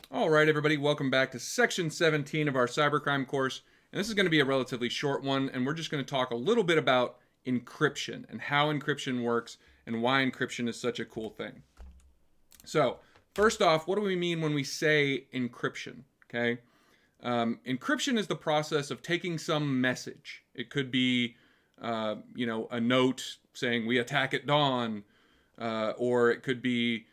All right, everybody, welcome back to section 17 of our cybercrime course. And this is going to be a relatively short one, and we're just going to talk a little bit about encryption and how encryption works and why encryption is such a cool thing. So, first off, what do we mean when we say encryption? Okay, encryption is the process of taking some message. It could be, a note saying "we attack at dawn," or it could be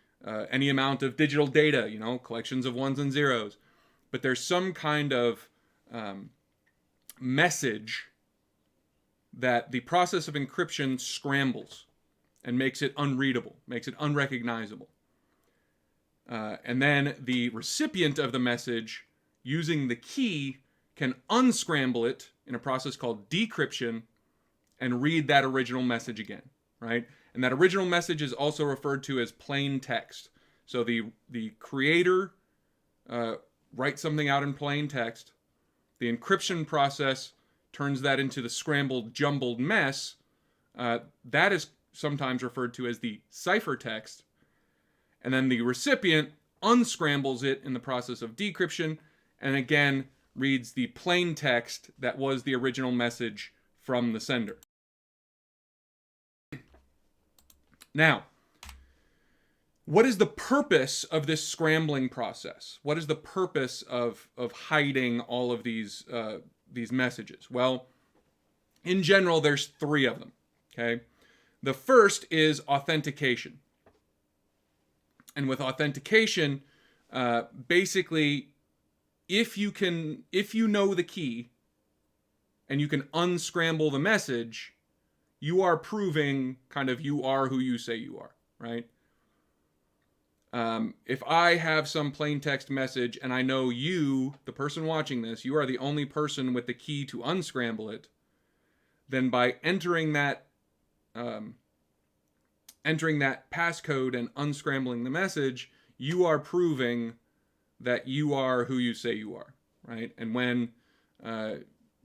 any amount of digital data, collections of ones and zeros. But there's some kind of message that the process of encryption scrambles and makes it unreadable, makes it unrecognizable. And then the recipient of the message, using the key, can unscramble it in a process called decryption and read that original message again, right? And that original message is also referred to as plain text. So the creator writes something out in plain text. The encryption process turns that into the scrambled, jumbled mess. That is sometimes referred to as the ciphertext. And then the recipient unscrambles it in the process of decryption and again reads the plain text that was the original message from the sender. Now, what is the purpose of this scrambling process? What is the purpose of hiding all of these messages? Well, in general, there's three of them. Okay, the first is authentication, and with authentication, basically, if you know the key, and you can unscramble the message, you are proving kind of you are who you say you are, right? If I have some plain text message and I know you, the person watching this, you are the only person with the key to unscramble it, then by entering that passcode and unscrambling the message, you are proving that you are who you say you are, right? And when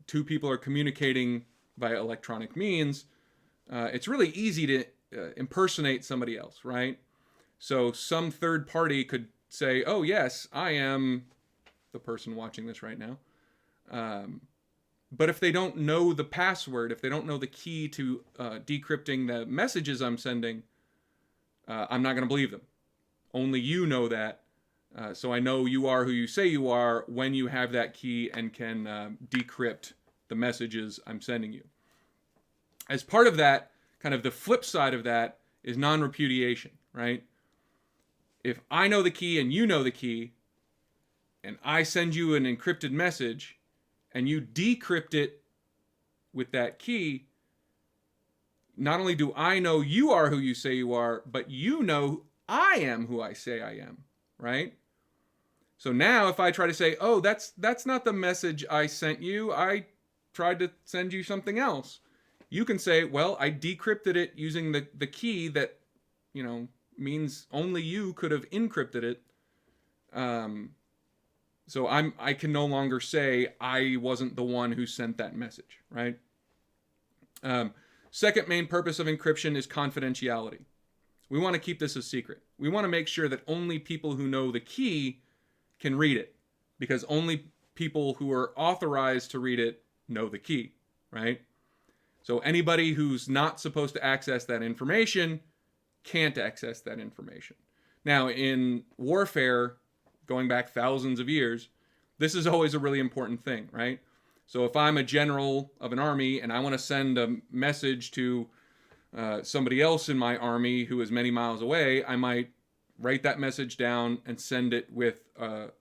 two people are communicating via electronic means, it's really easy to impersonate somebody else, right? So some third party could say, oh, yes, I am the person watching this right now. But if they don't know the password, if they don't know the key to decrypting the messages I'm sending, I'm not going to believe them. Only you know that. So I know you are who you say you are when you have that key and can decrypt the messages I'm sending you. As part of that, kind of the flip side of that is non-repudiation, right? If I know the key and you know the key, and I send you an encrypted message, and you decrypt it with that key, not only do I know you are who you say you are, but you know I am who I say I am, right? So now if I try to say, oh, that's not the message I sent you, I tried to send you something else, you can say, well, I decrypted it using the key that, means only you could have encrypted it. So I can no longer say I wasn't the one who sent that message, right? Second main purpose of encryption is confidentiality. We want to keep this a secret. We want to make sure that only people who know the key can read it, because only people who are authorized to read it know the key, right? So anybody who's not supposed to access that information can't access that information. Now, in warfare, going back thousands of years, this is always a really important thing, right? So if I'm a general of an army and I want to send a message to somebody else in my army who is many miles away, I might write that message down and send it with a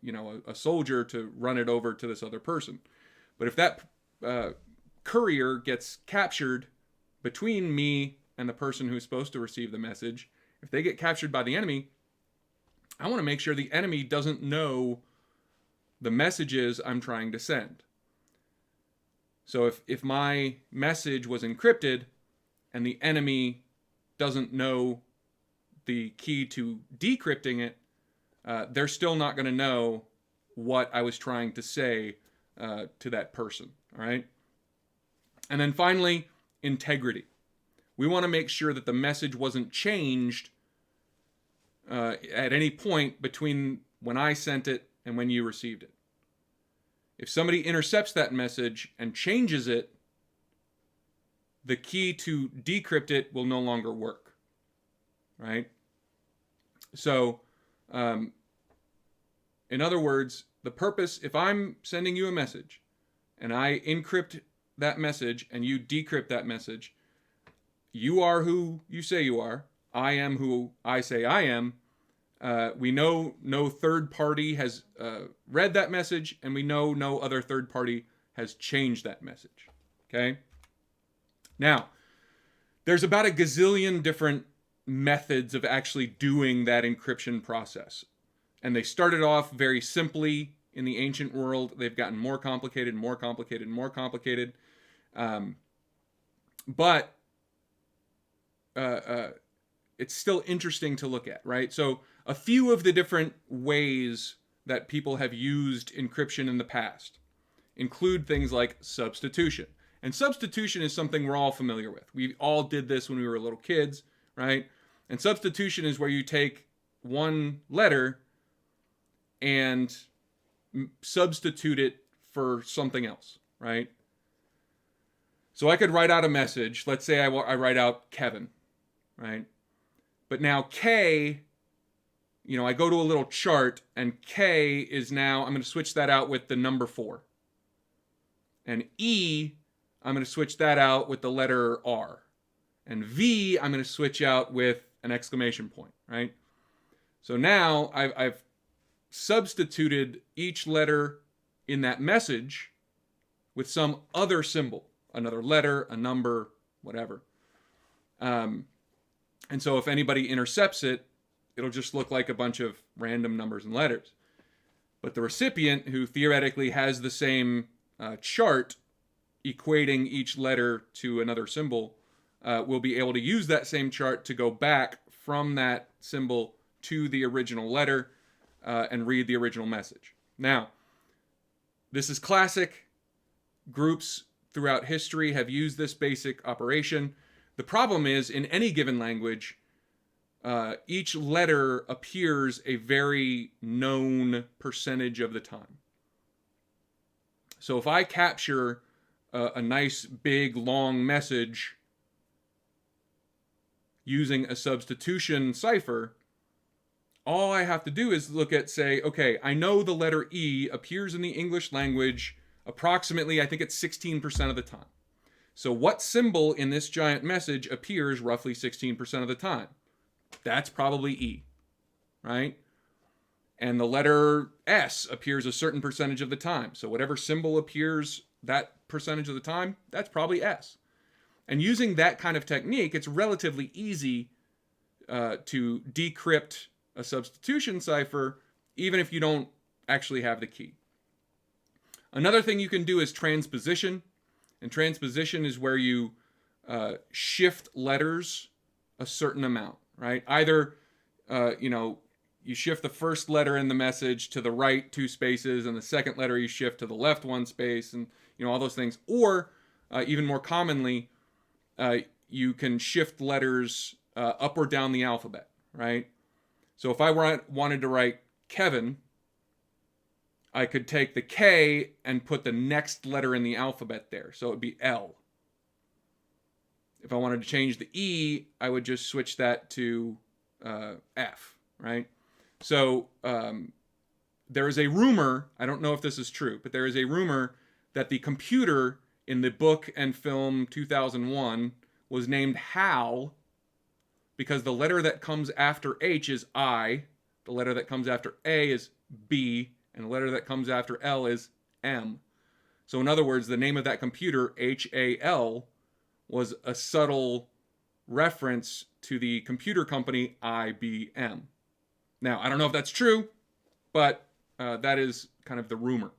soldier to run it over to this other person. But if that courier gets captured between me and the person who's supposed to receive the message, if they get captured by the enemy, I want to make sure the enemy doesn't know the messages I'm trying to send. So if my message was encrypted and the enemy doesn't know the key to decrypting it, they're still not going to know what I was trying to say to that person, all right? And then finally, integrity. We want to make sure that the message wasn't changed at any point between when I sent it and when you received it. If somebody intercepts that message and changes it, the key to decrypt it will no longer work, right? So, in other words, the purpose, if I'm sending you a message and I encrypt that message and you decrypt that message, you are who you say you are. I am who I say I am. We know no third party has read that message, and we know no other third party has changed that message. Okay? Now, there's about a gazillion different methods of actually doing that encryption process. And they started off very simply in the ancient world. They've gotten more complicated, more complicated, more complicated. But it's still interesting to look at, right? So a few of the different ways that people have used encryption in the past include things like substitution. And substitution is something we're all familiar with. We all did this when we were little kids, right? And substitution is where you take one letter and substitute it for something else, right? So I could write out a message. Let's say I write out Kevin, right? But now K, I go to a little chart, and K is now, I'm going to switch that out with the number 4. And E, I'm going to switch that out with the letter R. And V, I'm going to switch out with an exclamation point, right? So now I've substituted each letter in that message with some other symbol, another letter, a number, whatever. And so if anybody intercepts it, it'll just look like a bunch of random numbers and letters. But the recipient, who theoretically has the same chart equating each letter to another symbol, will be able to use that same chart to go back from that symbol to the original letter and read the original message. Now, this is classic. Groups throughout history have used this basic operation. The problem is, in any given language, each letter appears a very known percentage of the time. So if I capture a nice, big, long message using a substitution cipher, all I have to do is look at, say, okay, I know the letter E appears in the English language approximately, I think it's 16% of the time. So what symbol in this giant message appears roughly 16% of the time? That's probably E, right? And the letter S appears a certain percentage of the time. So whatever symbol appears that percentage of the time, that's probably S. And using that kind of technique, it's relatively easy to decrypt a substitution cipher, even if you don't actually have the key. Another thing you can do is transposition. And transposition is where you shift letters a certain amount, right? Either, you shift the first letter in the message to the right 2 spaces, and the second letter you shift to the left 1 space, and all those things. Or even more commonly, you can shift letters up or down the alphabet, right? So if I wanted to write Kevin, I could take the K and put the next letter in the alphabet there. So it would be L. If I wanted to change the E, I would just switch that to F, right? So there is a rumor, I don't know if this is true, but there is a rumor that the computer in the book and film 2001 was named Hal because the letter that comes after H is I, the letter that comes after A is B, and the letter that comes after L is M. So in other words, the name of that computer, HAL, was a subtle reference to the computer company IBM. Now, I don't know if that's true, but that is kind of the rumor.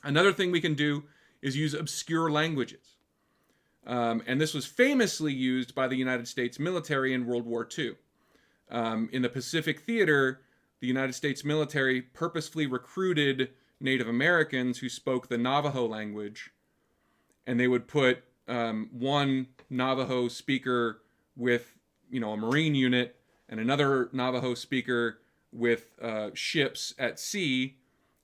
Another thing we can do is use obscure languages. And this was famously used by the United States military in World War II. In the Pacific Theater, the United States military purposefully recruited Native Americans who spoke the Navajo language, and they would put one Navajo speaker with, a Marine unit and another Navajo speaker with ships at sea,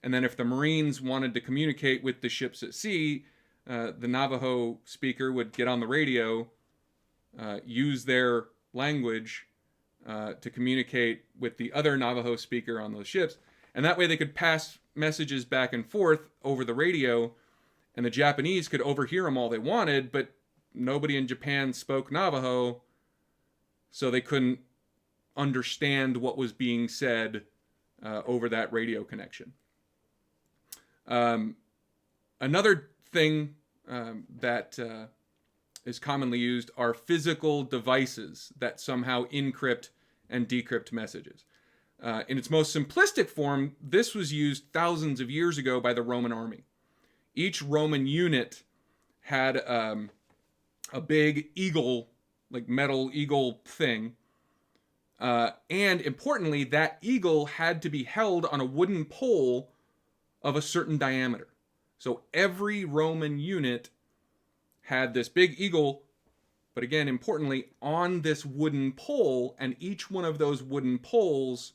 And then if the Marines wanted to communicate with the ships at sea, the Navajo speaker would get on the radio, use their language to communicate with the other Navajo speaker on those ships. And that way they could pass messages back and forth over the radio, and the Japanese could overhear them all they wanted, but nobody in Japan spoke Navajo, so they couldn't understand what was being said over that radio connection. Another thing that is commonly used are physical devices that somehow encrypt and decrypt messages. In its most simplistic form, this was used thousands of years ago by the Roman army. Each Roman unit had a big eagle, like metal eagle thing. And importantly, that eagle had to be held on a wooden pole of a certain diameter. So every Roman unit had this big eagle, but again, importantly, on this wooden pole, and each one of those wooden poles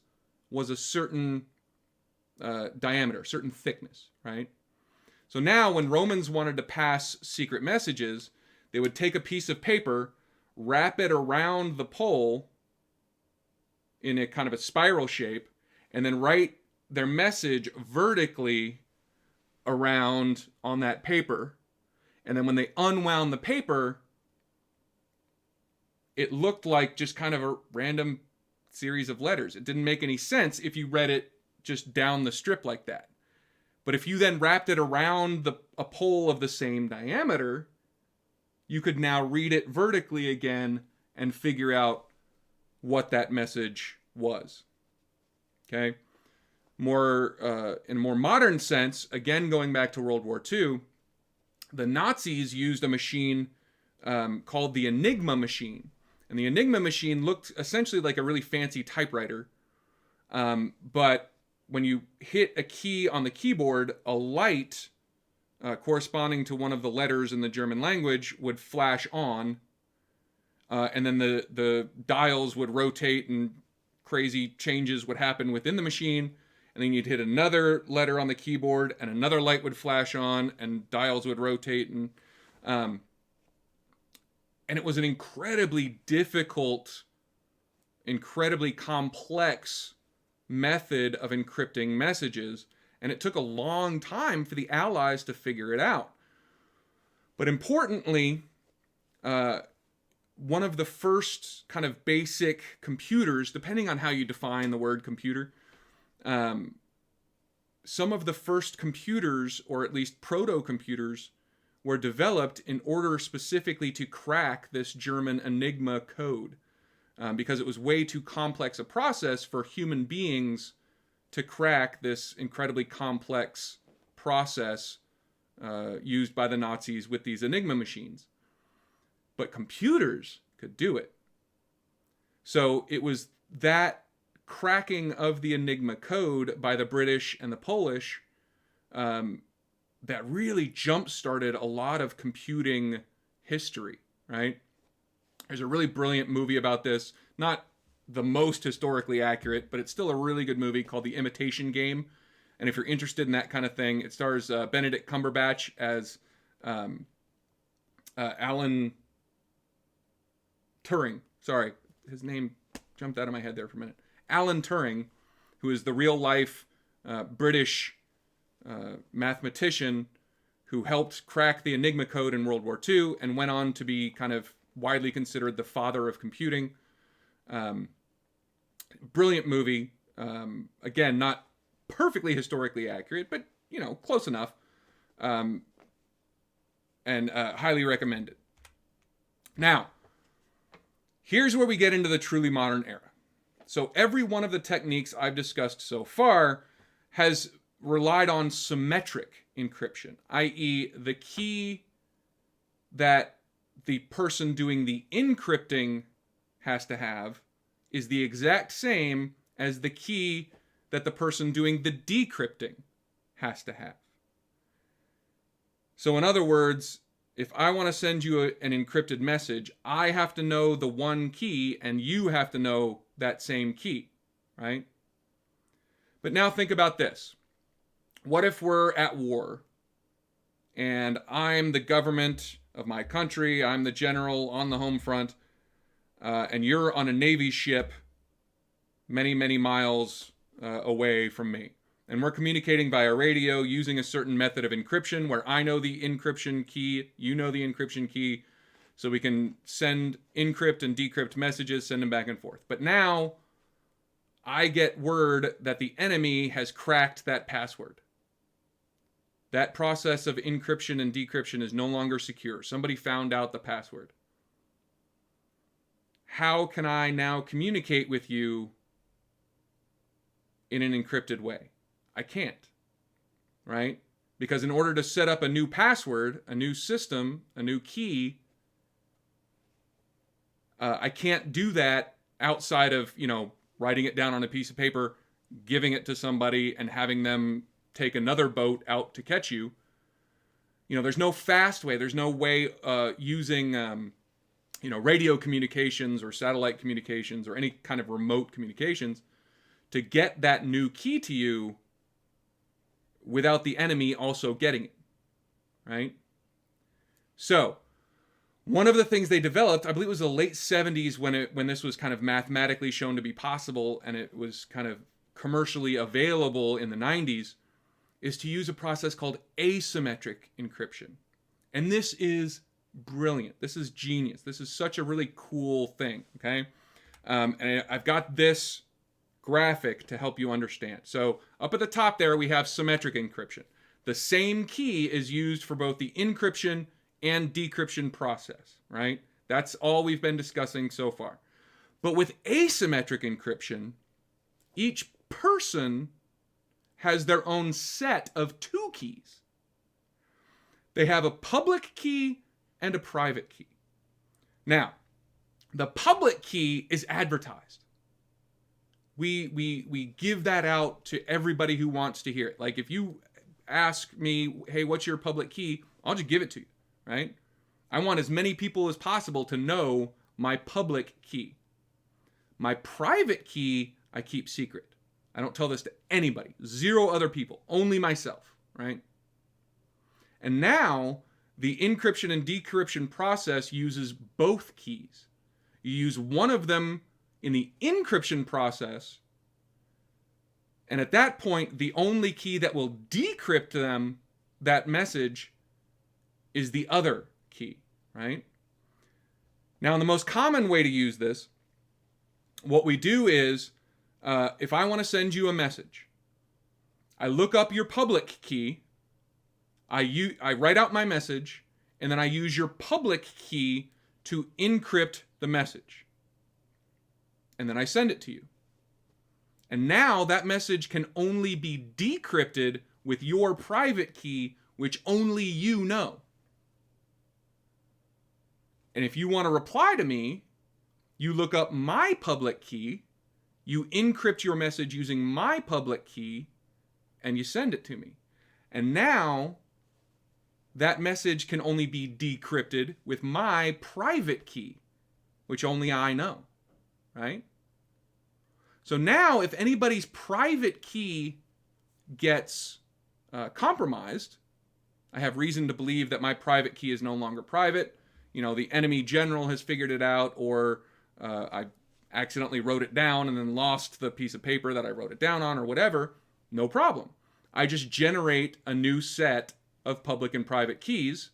was a certain diameter, certain thickness, right? So now when Romans wanted to pass secret messages, they would take a piece of paper, wrap it around the pole in a kind of a spiral shape, and then write their message vertically around on that paper. And then when they unwound the paper, it looked like just kind of a random series of letters. It didn't make any sense if you read it just down the strip like that. But if you then wrapped it around a pole of the same diameter, you could now read it vertically again and figure out what that message was. Okay? In a more modern sense, again going back to World War II, the Nazis used a machine called the Enigma machine. And the Enigma machine looked essentially like a really fancy typewriter. But when you hit a key on the keyboard, a light corresponding to one of the letters in the German language would flash on. And then the dials would rotate and crazy changes would happen within the machine. And then you'd hit another letter on the keyboard and another light would flash on and dials would rotate. And it was an incredibly difficult, incredibly complex method of encrypting messages. And it took a long time for the Allies to figure it out. But importantly, one of the first kind of basic computers, depending on how you define the word computer, some of the first computers, or at least proto-computers, were developed in order specifically to crack this German Enigma code, because it was way too complex a process for human beings to crack this incredibly complex process used by the Nazis with these Enigma machines. But computers could do it. So it was that cracking of the Enigma code by the British and the Polish that really jump-started a lot of computing history, right? There's a really brilliant movie about this. Not the most historically accurate, but it's still a really good movie called The Imitation Game. And if you're interested in that kind of thing, it stars Benedict Cumberbatch as Alan Turing. Sorry, his name jumped out of my head there for a minute. Alan Turing, who is the real-life British mathematician who helped crack the Enigma code in World War II and went on to be kind of widely considered the father of computing. Brilliant movie. Again, not perfectly historically accurate, but, close enough. And highly recommended. Now, here's where we get into the truly modern era. So every one of the techniques I've discussed so far has relied on symmetric encryption, i.e. the key that the person doing the encrypting has to have is the exact same as the key that the person doing the decrypting has to have. So in other words, if I want to send you an encrypted message, I have to know the one key and you have to know that same key, right? But now think about this. what if we're at war and I'm the government of my country, I'm the general on the home front, and you're on a Navy ship many, many miles away from me. And we're communicating via radio using a certain method of encryption where I know the encryption key, you know the encryption key, so we can send encrypt and decrypt messages, send them back and forth. But now I get word that the enemy has cracked that password. That process of encryption and decryption is no longer secure. Somebody found out the password. How can I now communicate with you in an encrypted way? I can't, right? Because in order to set up a new password, a new system, a new key, I can't do that outside of, writing it down on a piece of paper, giving it to somebody, and having them take another boat out to catch you. There's no fast way. There's no way using, radio communications or satellite communications or any kind of remote communications to get that new key to you without the enemy also getting it, right? So, one of the things they developed, I believe it was the late 70s when this was kind of mathematically shown to be possible and it was kind of commercially available in the 90s, is to use a process called asymmetric encryption. And this is brilliant. This is genius. This is such a really cool thing, okay? And I've got this graphic to help you understand. So up at the top there, we have symmetric encryption. The same key is used for both the encryption and decryption process, right? That's all we've been discussing so far. But with asymmetric encryption, each person has their own set of two keys. They have a public key and a private key. Now, the public key is advertised. We give that out to everybody who wants to hear it. Like if you ask me, hey, what's your public key? I'll just give it to you, right? I want as many people as possible to know my public key. My private key, I keep secret. I don't tell this to anybody. 0 other people. Only myself, right? And now, the encryption and decryption process uses both keys. You use one of them in the encryption process, and at that point, the only key that will decrypt that message, is the other key, right? Now, the most common way to use this, what we do is, if I want to send you a message, I look up your public key, I write out my message, and then I use your public key to encrypt the message. And then I send it to you. And now that message can only be decrypted with your private key, which only you know. And if you want to reply to me, you look up my public key, you encrypt your message using my public key, and you send it to me. And now, that message can only be decrypted with my private key, which only I know, right? So now, if anybody's private key gets compromised, I have reason to believe that my private key is no longer private. The enemy general has figured it out, or I accidentally wrote it down and then lost the piece of paper that I wrote it down on, or whatever, no problem. I just generate a new set of public and private keys,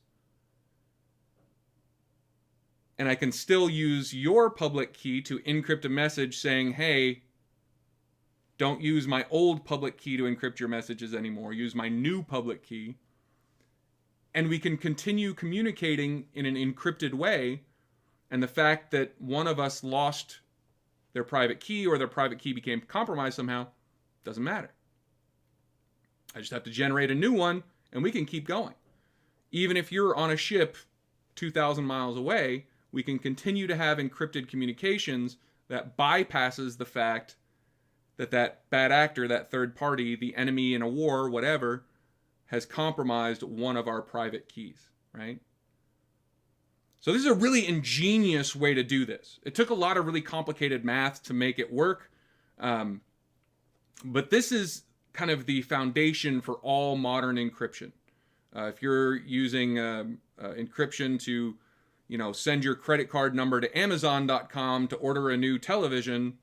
and I can still use your public key to encrypt a message saying, hey, don't use my old public key to encrypt your messages anymore. Use my new public key. And we can continue communicating in an encrypted way. And the fact that one of us lost their private key or their private key became compromised somehow doesn't matter. I just have to generate a new one and we can keep going. Even if you're on a ship 2,000 miles away, we can continue to have encrypted communications that bypasses the fact that bad actor, that third party, the enemy in a war, whatever, has compromised one of our private keys, right? So this is a really ingenious way to do this. It took a lot of really complicated math to make it work. But this is kind of the foundation for all modern encryption. If you're using encryption to, send your credit card number to Amazon.com to order a new television,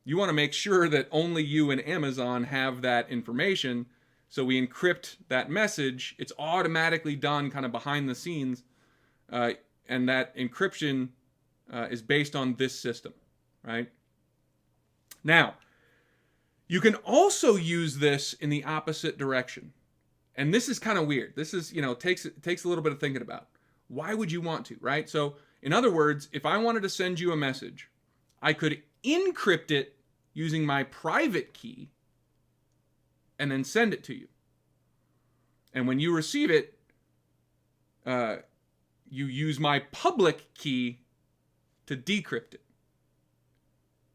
you want to make sure that only you and Amazon have that information. So we encrypt that message. It's automatically done kind of behind the scenes. And that encryption is based on this system, right? Now, you can also use this in the opposite direction. And this is kind of weird. This is, takes a little bit of thinking about. Why would you want to, right? So, in other words, if I wanted to send you a message, I could encrypt it using my private key and then send it to you. And when you receive it, you use my public key to decrypt it.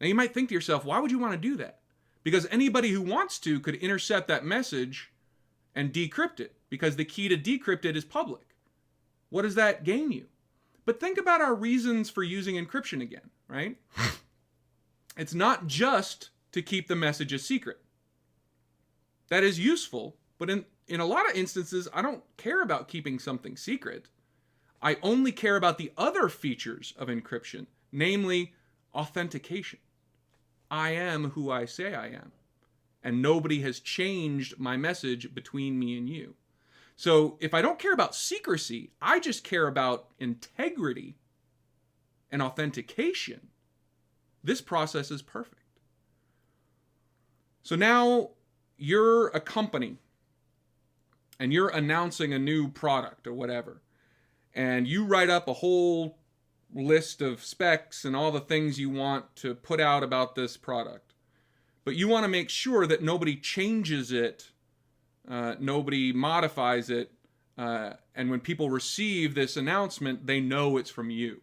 Now, you might think to yourself, why would you want to do that? Because anybody who wants to could intercept that message and decrypt it, because the key to decrypt it is public. What does that gain you? But think about our reasons for using encryption again, right? It's not just to keep the message a secret. That is useful, but in a lot of instances, I don't care about keeping something secret. I only care about the other features of encryption, namely authentication. I am who I say I am, and nobody has changed my message between me and you. So if I don't care about secrecy, I just care about integrity and authentication, this process is perfect. So now you're a company and you're announcing a new product or whatever, and you write up a whole list of specs and all the things you want to put out about this product. But you want to make sure that nobody changes it, nobody modifies it, and when people receive this announcement, they know it's from you.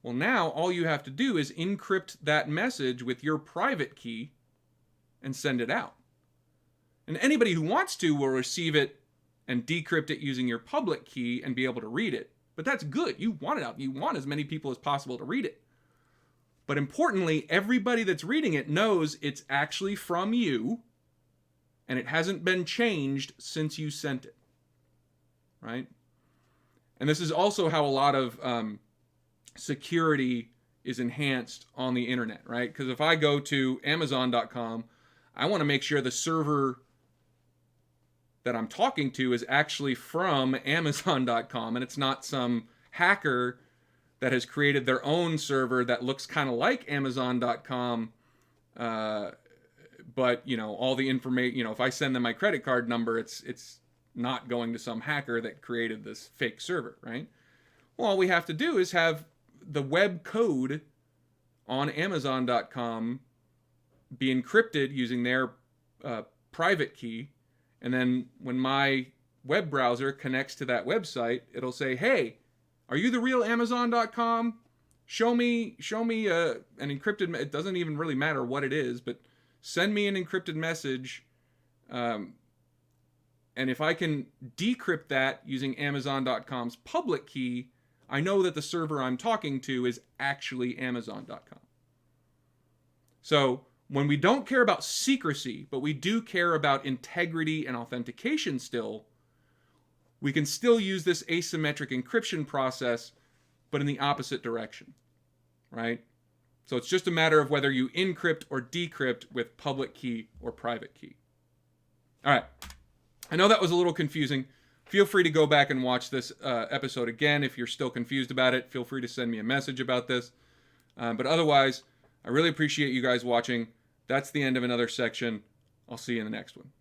Well, now all you have to do is encrypt that message with your private key and send it out. And anybody who wants to will receive it and decrypt it using your public key and be able to read it. But that's good. You want it out. You want as many people as possible to read it. But importantly, everybody that's reading it knows it's actually from you and it hasn't been changed since you sent it. Right? And this is also how a lot of security is enhanced on the internet, right? Because if I go to Amazon.com, I want to make sure the server that I'm talking to is actually from Amazon.com and it's not some hacker that has created their own server that looks kind of like Amazon.com, but all the information, if I send them my credit card number, it's not going to some hacker that created this fake server, right? Well, all we have to do is have the web code on Amazon.com be encrypted using their private key. And then when my web browser connects to that website, it'll say, hey, are you the real Amazon.com? Show me an encrypted, it doesn't even really matter what it is, but send me an encrypted message. And if I can decrypt that using Amazon.com's public key, I know that the server I'm talking to is actually Amazon.com. So when we don't care about secrecy, but we do care about integrity and authentication still, we can still use this asymmetric encryption process, but in the opposite direction, right? So it's just a matter of whether you encrypt or decrypt with public key or private key. All right. I know that was a little confusing. Feel free to go back and watch this episode again. If you're still confused about it, feel free to send me a message about this. But otherwise, I really appreciate you guys watching. That's the end of another section. I'll see you in the next one.